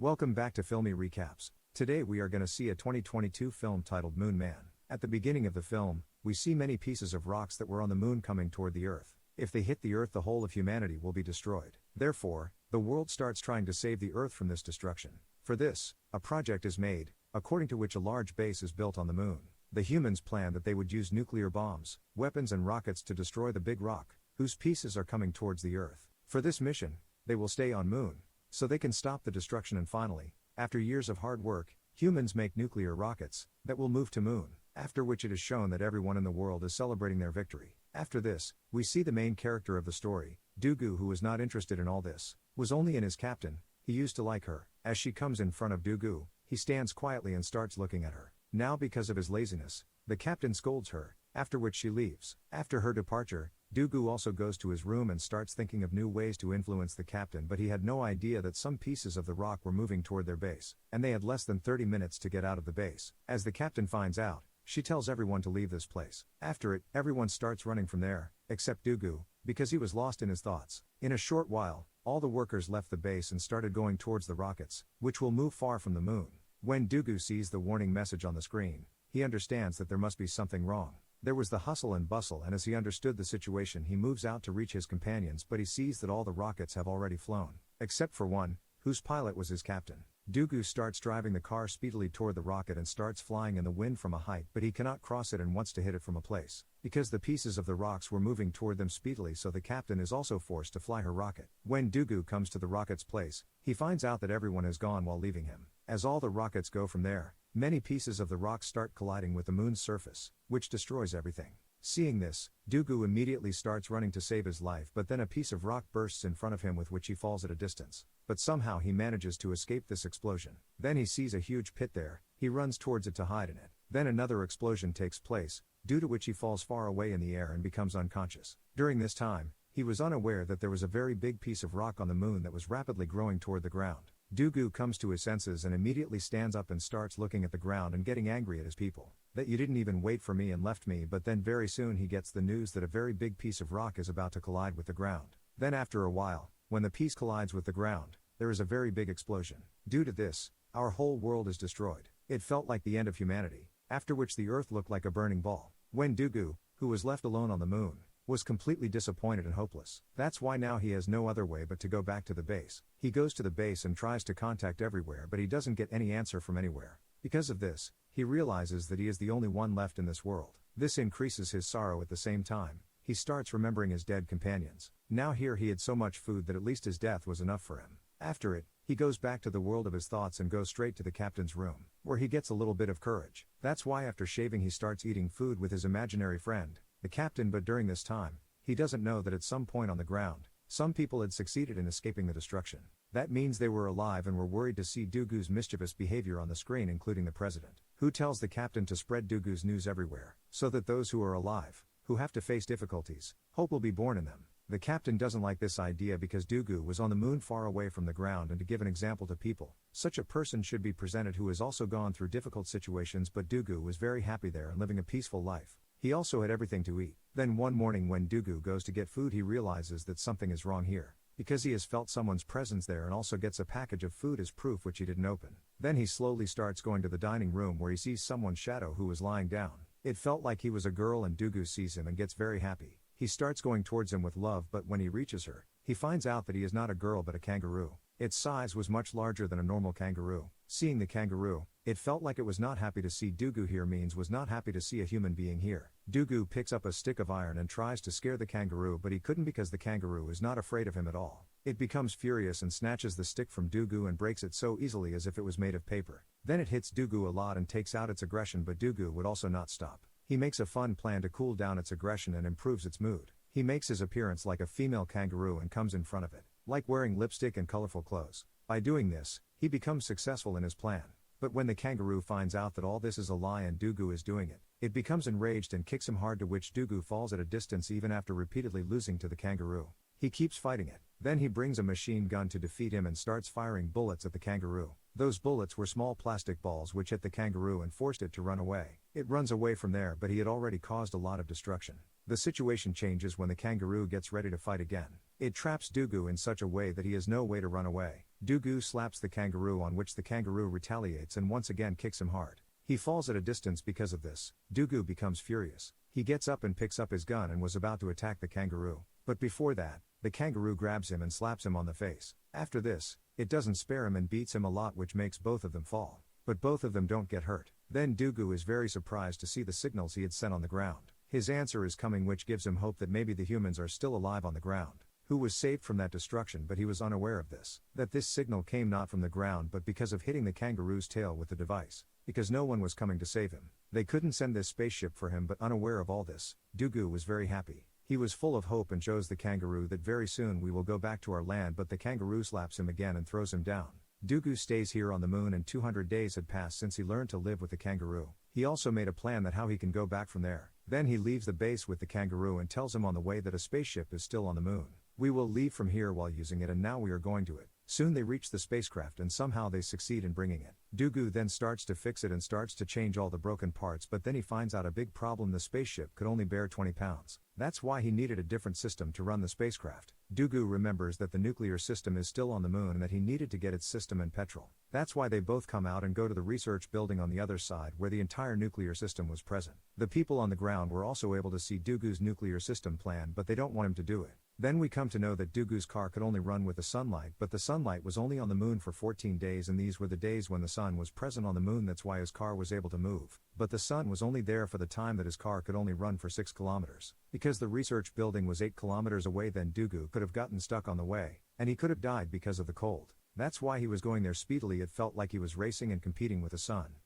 Welcome back to Filmy Recaps. Today we are going to see a 2022 film titled Moon Man. At the beginning of the film, we see many pieces of rocks that were on the moon coming toward the Earth. If they hit the Earth, the whole of humanity will be destroyed. Therefore, the world starts trying to save the Earth from this destruction. For this, a project is made, according to which a large base is built on the moon. The humans plan that they would use nuclear bombs, weapons and rockets to destroy the big rock, whose pieces are coming towards the Earth. For this mission, they will stay on moon, so they can stop the destruction, and finally, after years of hard work, humans make nuclear rockets that will move to moon, after which it is shown that everyone in the world is celebrating their victory. After this, we see the main character of the story, Dugu, who was not interested in all this, was only in his captain. He used to like her. As she comes in front of Dugu, he stands quietly and starts looking at her. Now, because of his laziness, the captain scolds her, after which she leaves. After her departure, Dugu also goes to his room and starts thinking of new ways to influence the captain, but he had no idea that some pieces of the rock were moving toward their base, and they had less than 30 minutes to get out of the base. As the captain finds out, she tells everyone to leave this place. After it, everyone starts running from there, except Dugu, because he was lost in his thoughts. In a short while, all the workers left the base and started going towards the rockets, which will move far from the moon. When Dugu sees the warning message on the screen, he understands that there must be something wrong. There was the hustle and bustle, and as he understood the situation, he moves out to reach his companions, but he sees that all the rockets have already flown, except for one, whose pilot was his captain. Dugu starts driving the car speedily toward the rocket and starts flying in the wind from a height, but he cannot cross it and wants to hit it from a place, because the pieces of the rocks were moving toward them speedily, so the captain is also forced to fly her rocket. When Dugu comes to the rocket's place, he finds out that everyone has gone while leaving him. As all the rockets go from there, many pieces of the rock start colliding with the moon's surface, which destroys everything. Seeing this, Dugu immediately starts running to save his life, but then a piece of rock bursts in front of him, with which he falls at a distance. But somehow he manages to escape this explosion. Then he sees a huge pit there, he runs towards it to hide in it. Then another explosion takes place, due to which he falls far away in the air and becomes unconscious. During this time, he was unaware that there was a very big piece of rock on the moon that was rapidly growing toward the ground. Dugu comes to his senses and immediately stands up and starts looking at the ground and getting angry at his people. That you didn't even wait for me and left me. But then very soon he gets the news that a very big piece of rock is about to collide with the ground. Then after a while, when the piece collides with the ground, there is a very big explosion. Due to this, our whole world is destroyed. It felt like the end of humanity, after which the earth looked like a burning ball. When Dugu, who was left alone on the moon, was completely disappointed and hopeless. That's why now he has no other way but to go back to the base. He goes to the base and tries to contact everywhere, but he doesn't get any answer from anywhere. Because of this, he realizes that he is the only one left in this world. This increases his sorrow. At the same time, he starts remembering his dead companions. Now here he had so much food that at least his death was enough for him. After it, he goes back to the world of his thoughts and goes straight to the captain's room, where he gets a little bit of courage. That's why after shaving he starts eating food with his imaginary friend, the captain. But during this time, he doesn't know that at some point on the ground, some people had succeeded in escaping the destruction. That means they were alive and were worried to see Dugu's mischievous behavior on the screen, including the president, who tells the captain to spread Dugu's news everywhere, so that those who are alive, who have to face difficulties, hope will be born in them. The captain doesn't like this idea because Dugu was on the moon far away from the ground, and to give an example to people, such a person should be presented who has also gone through difficult situations. But Dugu was very happy there and living a peaceful life. He also had everything to eat. Then one morning when Dugu goes to get food, he realizes that something is wrong here, because he has felt someone's presence there, and also gets a package of food as proof, which he didn't open. Then he slowly starts going to the dining room, where he sees someone's shadow who was lying down. It felt like he was a girl, and Dugu sees him and gets very happy. He starts going towards him with love, but when he reaches her, he finds out that he is not a girl but a kangaroo. Its size was much larger than a normal kangaroo. Seeing the kangaroo, it felt like it was not happy to see Dugu here, means was not happy to see a human being here. Dugu picks up a stick of iron and tries to scare the kangaroo, but he couldn't because the kangaroo is not afraid of him at all. It becomes furious and snatches the stick from Dugu and breaks it so easily as if it was made of paper. Then it hits Dugu a lot and takes out its aggression, but Dugu would also not stop. He makes a fun plan to cool down its aggression and improves its mood. He makes his appearance like a female kangaroo and comes in front of it, like wearing lipstick and colorful clothes. By doing this, he becomes successful in his plan. But when the kangaroo finds out that all this is a lie and Dugu is doing it, it becomes enraged and kicks him hard, to which Dugu falls at a distance even after repeatedly losing to the kangaroo. He keeps fighting it. Then he brings a machine gun to defeat him and starts firing bullets at the kangaroo. Those bullets were small plastic balls which hit the kangaroo and forced it to run away. It runs away from there, but he had already caused a lot of destruction. The situation changes when the kangaroo gets ready to fight again. It traps Dugu in such a way that he has no way to run away. Dugu slaps the kangaroo, on which the kangaroo retaliates and once again kicks him hard. He falls at a distance because of this. Dugu becomes furious. He gets up and picks up his gun and was about to attack the kangaroo. But before that, the kangaroo grabs him and slaps him on the face. After this, it doesn't spare him and beats him a lot, which makes both of them fall. But both of them don't get hurt. Then Dugu is very surprised to see the signals he had sent on the ground. His answer is coming, which gives him hope that maybe the humans are still alive on the ground, who was saved from that destruction, but he was unaware of this. That this signal came not from the ground but because of hitting the kangaroo's tail with the device. Because no one was coming to save him. They couldn't send this spaceship for him, but unaware of all this, Dugu was very happy. He was full of hope and shows the kangaroo that very soon we will go back to our land, but the kangaroo slaps him again and throws him down. Dugu stays here on the moon, and 200 days had passed since he learned to live with the kangaroo. He also made a plan that how he can go back from there. Then he leaves the base with the kangaroo and tells him on the way that a spaceship is still on the moon. We will leave from here while using it, and now we are going to it. Soon they reach the spacecraft and somehow they succeed in bringing it. Dugu then starts to fix it and starts to change all the broken parts, but then he finds out a big problem: the spaceship could only bear 20 pounds. That's why he needed a different system to run the spacecraft. Dugu remembers that the nuclear system is still on the moon and that he needed to get its system and petrol. That's why they both come out and go to the research building on the other side where the entire nuclear system was present. The people on the ground were also able to see Dugu's nuclear system plan, but they don't want him to do it. Then we come to know that Dugu's car could only run with the sunlight, but the sunlight was only on the moon for 14 days, and these were the days when the sun was present on the moon. That's why his car was able to move. But the sun was only there for the time that his car could only run for 6 kilometers. Because the research building was 8 kilometers away, then Dugu could have gotten stuck on the way, and he could have died because of the cold. That's why he was going there speedily. It felt like he was racing and competing with the sun.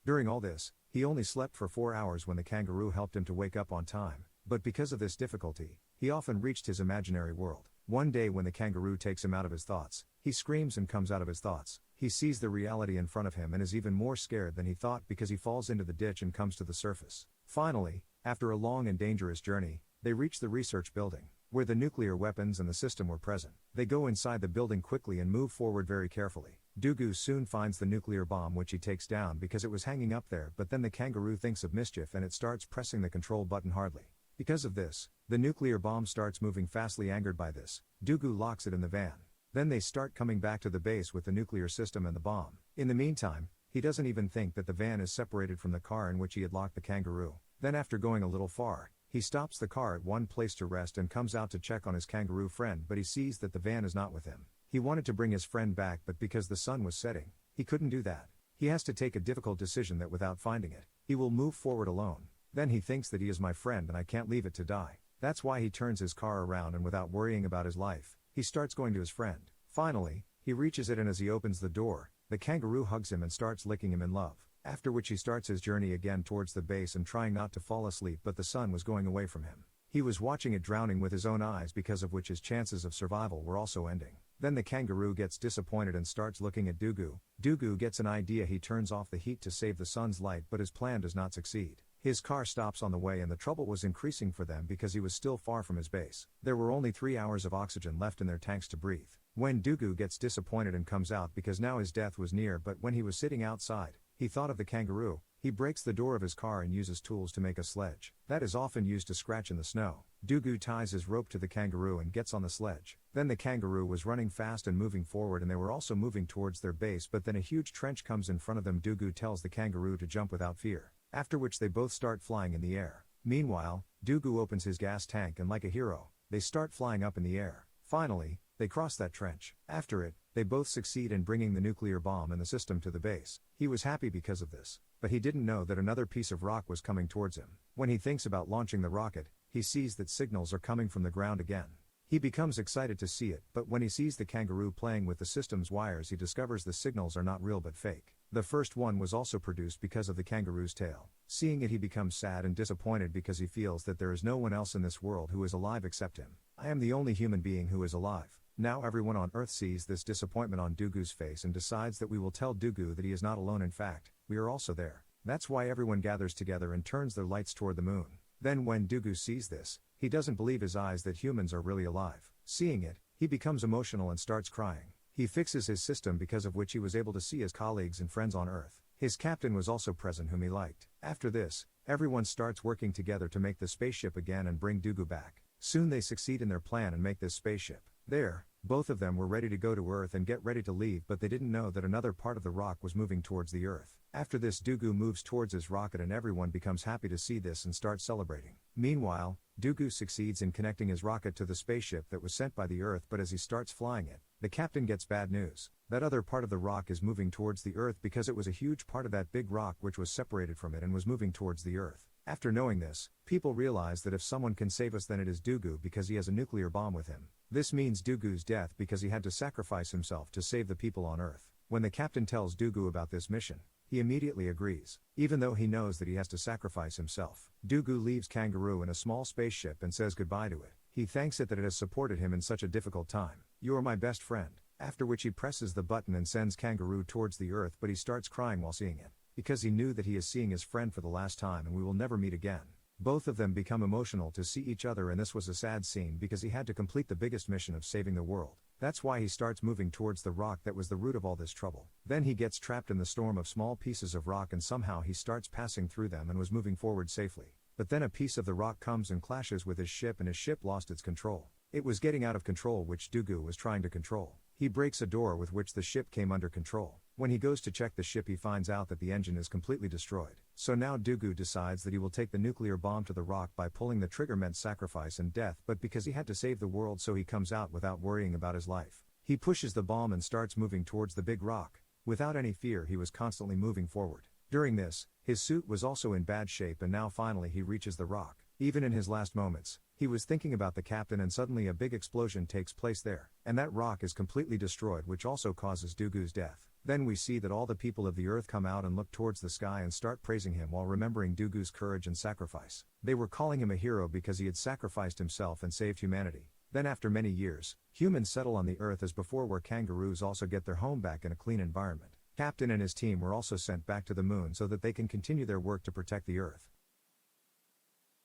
During all this, he only slept for 4 hours when the kangaroo helped him to wake up on time. But because of this difficulty, he often reached his imaginary world. One day when the kangaroo takes him out of his thoughts, he screams and comes out of his thoughts. He sees the reality in front of him and is even more scared than he thought because he falls into the ditch and comes to the surface. Finally, after a long and dangerous journey, they reach the research building, where the nuclear weapons and the system were present. They go inside the building quickly and move forward very carefully. Dugu soon finds the nuclear bomb, which he takes down because it was hanging up there, but then the kangaroo thinks of mischief and it starts pressing the control button hardly. Because of this, the nuclear bomb starts moving fastly. Angered by this, Dugu locks it in the van. Then they start coming back to the base with the nuclear system and the bomb. In the meantime, he doesn't even think that the van is separated from the car in which he had locked the kangaroo. Then after going a little far, he stops the car at one place to rest and comes out to check on his kangaroo friend, but he sees that the van is not with him. He wanted to bring his friend back, but because the sun was setting, he couldn't do that. He has to take a difficult decision that without finding it, he will move forward alone. Then he thinks that he is my friend and I can't leave it to die. That's why he turns his car around and without worrying about his life, he starts going to his friend. Finally, he reaches it, and as he opens the door, the kangaroo hugs him and starts licking him in love. After which he starts his journey again towards the base and trying not to fall asleep, but the sun was going away from him. He was watching it drowning with his own eyes, because of which his chances of survival were also ending. Then the kangaroo gets disappointed and starts looking at Dugu. Dugu gets an idea. He turns off the heat to save the sun's light, but his plan does not succeed. His car stops on the way and the trouble was increasing for them because he was still far from his base. There were only 3 hours of oxygen left in their tanks to breathe. When Dugu gets disappointed and comes out because now his death was near, but when he was sitting outside, he thought of the kangaroo. He breaks the door of his car and uses tools to make a sledge. That is often used to scratch in the snow. Dugu ties his rope to the kangaroo and gets on the sledge. Then the kangaroo was running fast and moving forward, and they were also moving towards their base, but then a huge trench comes in front of them. Dugu tells the kangaroo to jump without fear. After which they both start flying in the air. Meanwhile, Dugu opens his gas tank and like a hero, they start flying up in the air. Finally, they cross that trench. After it, they both succeed in bringing the nuclear bomb and the system to the base. He was happy because of this, but he didn't know that another piece of rock was coming towards him. When he thinks about launching the rocket, he sees that signals are coming from the ground again. He becomes excited to see it, but when he sees the kangaroo playing with the system's wires, he discovers the signals are not real but fake. The first one was also produced because of the kangaroo's tail. Seeing it, he becomes sad and disappointed because he feels that there is no one else in this world who is alive except him. I am the only human being who is alive. Now everyone on Earth sees this disappointment on Dugu's face and decides that we will tell Dugu that he is not alone. In fact, we are also there. That's why everyone gathers together and turns their lights toward the moon. Then when Dugu sees this, he doesn't believe his eyes that humans are really alive. Seeing it, He becomes emotional and starts crying. He fixes his system because of which he was able to see his colleagues and friends on Earth. His captain was also present whom he liked. After this, everyone starts working together to make the spaceship again and bring Dugu back. Soon they succeed in their plan and make this spaceship. There, both of them were ready to go to Earth and get ready to leave, but they didn't know that another part of the rock was moving towards the Earth. After this, Dugu moves towards his rocket and everyone becomes happy to see this and starts celebrating. Meanwhile, Dugu succeeds in connecting his rocket to the spaceship that was sent by the Earth, but as he starts flying it, the captain gets bad news. That other part of the rock is moving towards the Earth because it was a huge part of that big rock which was separated from it and was moving towards the Earth. After knowing this, people realize that if someone can save us then it is Dugu because he has a nuclear bomb with him. This means Dugu's death because he had to sacrifice himself to save the people on Earth. When the captain tells Dugu about this mission, he immediately agrees, even though he knows that he has to sacrifice himself. Dugu leaves Kangaroo in a small spaceship and says goodbye to it. He thanks it that it has supported him in such a difficult time. "You are my best friend." After which he presses the button and sends Kangaroo towards the Earth, but he starts crying while seeing it, because he knew that he is seeing his friend for the last time and we will never meet again. Both of them become emotional to see each other, and this was a sad scene because he had to complete the biggest mission of saving the world. That's why he starts moving towards the rock that was the root of all this trouble. Then he gets trapped in the storm of small pieces of rock and somehow he starts passing through them and was moving forward safely. But then a piece of the rock comes and clashes with his ship and his ship lost its control. It was getting out of control, which Dugu was trying to control. He breaks a door with which the ship came under control. When he goes to check the ship, he finds out that the engine is completely destroyed. So now Dugu decides that he will take the nuclear bomb to the rock. By pulling the trigger meant sacrifice and death, but because he had to save the world, so he comes out without worrying about his life. He pushes the bomb and starts moving towards the big rock. Without any fear, he was constantly moving forward. During this, his suit was also in bad shape, and now finally he reaches the rock. Even in his last moments, he was thinking about the captain, and suddenly a big explosion takes place there, and that rock is completely destroyed, which also causes Dugu's death. Then we see that all the people of the Earth come out and look towards the sky and start praising him while remembering Dugu's courage and sacrifice. They were calling him a hero because he had sacrificed himself and saved humanity. Then after many years, humans settle on the Earth as before, where kangaroos also get their home back in a clean environment. Captain and his team were also sent back to the moon so that they can continue their work to protect the Earth.